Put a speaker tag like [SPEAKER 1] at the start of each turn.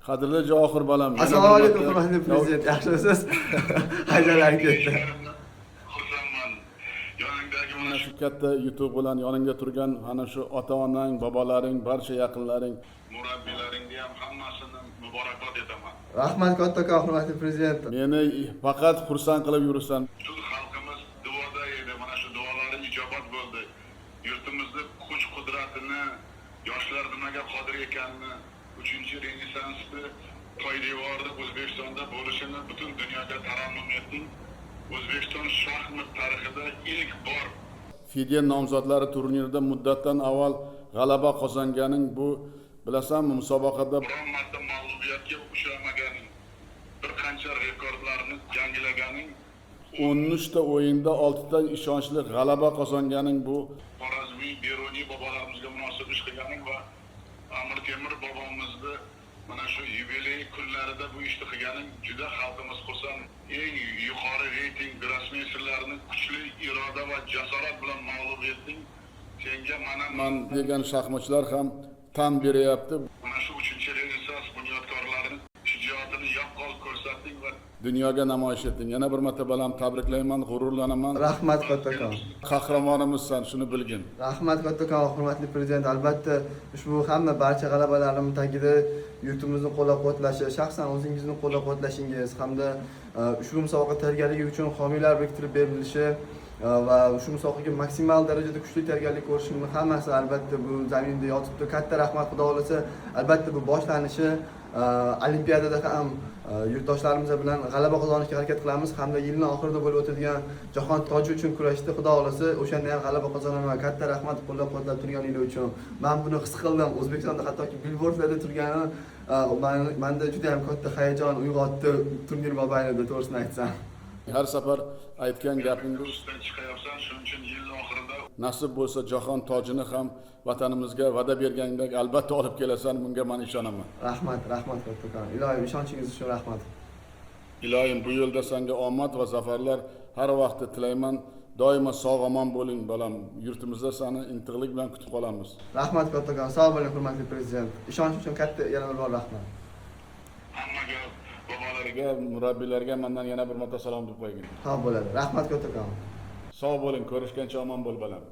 [SPEAKER 1] Qadrli Javohir bolam.
[SPEAKER 2] Assalomu alaykum hurmatli prezident. Yaxshimisiz? Haydalaring ketdi.
[SPEAKER 3] Xursandman. Yoningdagi mana
[SPEAKER 1] Mana shu katta yutuq bilan yoningda turgan ana shu ota-onang, bobolaring, barcha yaqinlaring,
[SPEAKER 3] murabbiylaringga ham hammasini muborakbod etaman.
[SPEAKER 2] Rahmat kattakon hurmatli prezident.
[SPEAKER 1] meni faqat xursand qilib yuribsan.
[SPEAKER 3] Butun xalqimiz duoda edi. Mana shu duolari ijobat bo'ldi. Yurtimizni kuch-qudratini, yoshlar nimaga qodir ekanini, 3-renessansni poydevorida O'zbekistonda bo'lishini butun dunyoga tarannum etding. O'zbekiston shaxmat tarixida ilk bor
[SPEAKER 1] Fidya nomzodlari turnirida muddatdan avval g'alaba qozonganing bu bilasanmi musobaqada
[SPEAKER 3] biron marta mag'lubiyatga uchramaganing, bir qancha rekordlarni yangilaganing,
[SPEAKER 1] 13 ta o'yinda 6 ta ishonchli g'alaba qozonganing bu
[SPEAKER 3] Xorazmiy, Beruniy bobolarimizga munosib ish qilganing va Amir Temur bobomizni mana shu yubiley kunlarida bu ishni qilganing juda xalqimiz xursand. Eng yuqori reyting grossmeysterlarni kuchli iroda va jasorat bilan mag'lub etding. Senga
[SPEAKER 1] man degan shaxmatchilar ham tan beryapti.
[SPEAKER 3] mana shu 3-renessans bunyodkorlarining shijoatini yaqqol ko'rsatding va
[SPEAKER 1] Dunyoga namoyish etding. Yana bir marta balam tabriklayman, g'ururlanaman.
[SPEAKER 2] Rahmat kattakon.
[SPEAKER 1] Qahramonimizsan, shuni bilgin.
[SPEAKER 2] Rahmat kattakon hurmatli prezident. Albatta ushbu hamma barcha g'alabalarning tagida yurtimizni qo'llab-quvvatlashi, shaxsan o'zingizning qo'llab-quvvatlashingiz hamda ushbu musobaqa tayyorgarligi uchun homiylar biriktirib berilishi va shu musobaqaga maksimal darajada kuchli tayyorgarlik ko'rishimni hammasi albatta bu zaminda yotibdi. Katta rahmat, xudo xolasa. Albatta bu boshlanishi Olimpiadada ham yurtdoshlarimiz bilan g'alaba qozonishga harakat qilamiz hamda yilning oxirida bo'lib o'tadigan jahon toji uchun kurashda xudo xolasa o'shanda ham g'alaba qozonaman. Katta rahmat qo'llab-quvvatlab turganingiz uchun. Men buni his qildim. O'zbekistonda hattoki billboardlarda turgani menda juda ham katta hayajon uyg'otdi turnir mobaynida, to'g'risini aytsam.
[SPEAKER 1] Har safar aytgan gapingiz
[SPEAKER 3] ustidan chiqayapsan. Shuning uchun yil oxirida
[SPEAKER 1] nasib bo'lsa jahon tojini ham vatanimizga va'da bergandek albatta olib kelasan, bunga men ishonaman.
[SPEAKER 2] Rahmat kattakon. Ilohim ishonchingiz uchun rahmat.
[SPEAKER 1] Ilohim bu yo'lda senga omad va zafarlar har vaqt tilayman. Doimo sog'-omon bo'ling bolam. Yurtimizda seni intiqlik bilan kutib qolamiz.
[SPEAKER 2] Rahmat kattakon. Sog' bo'ling hurmatli prezident. Ishonch uchun katta yana bir bor rahmat.
[SPEAKER 3] hammaga bobolarga
[SPEAKER 1] Murabbiylarga mendan yana bir marta salom deb qo'ygin.
[SPEAKER 2] Sog' bo'ladi. Rahmat kattakon.
[SPEAKER 1] Sog' bo'ling, ko'rishgancha omon bo'l bolam.